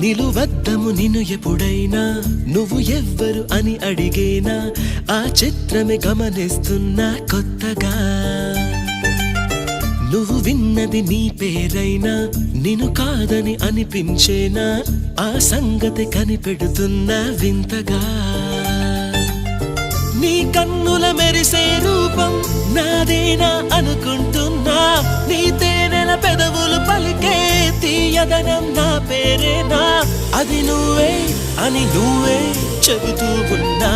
నిలువద్దము నిన్ను ఎప్పుడైనా నువ్వు ఎవ్వరు అని అడిగేనా ఆ చిత్రమే గమనిస్తున్నా కొత్తగా నువ్వు విన్నది నీ పేరైనా నిన్ను కాదని అనిపించేనా ఆ సంగతి కనిపెడుతున్నా వింతగా నీ కన్నుల మెరిసే రూపం నాదేనా అనుకుంటున్నా నీ తేనెల పెదవులు పలికే తీయదనం నా పేరేనా అది నువ్వే అని నువ్వే చెబుతూ ఉన్నా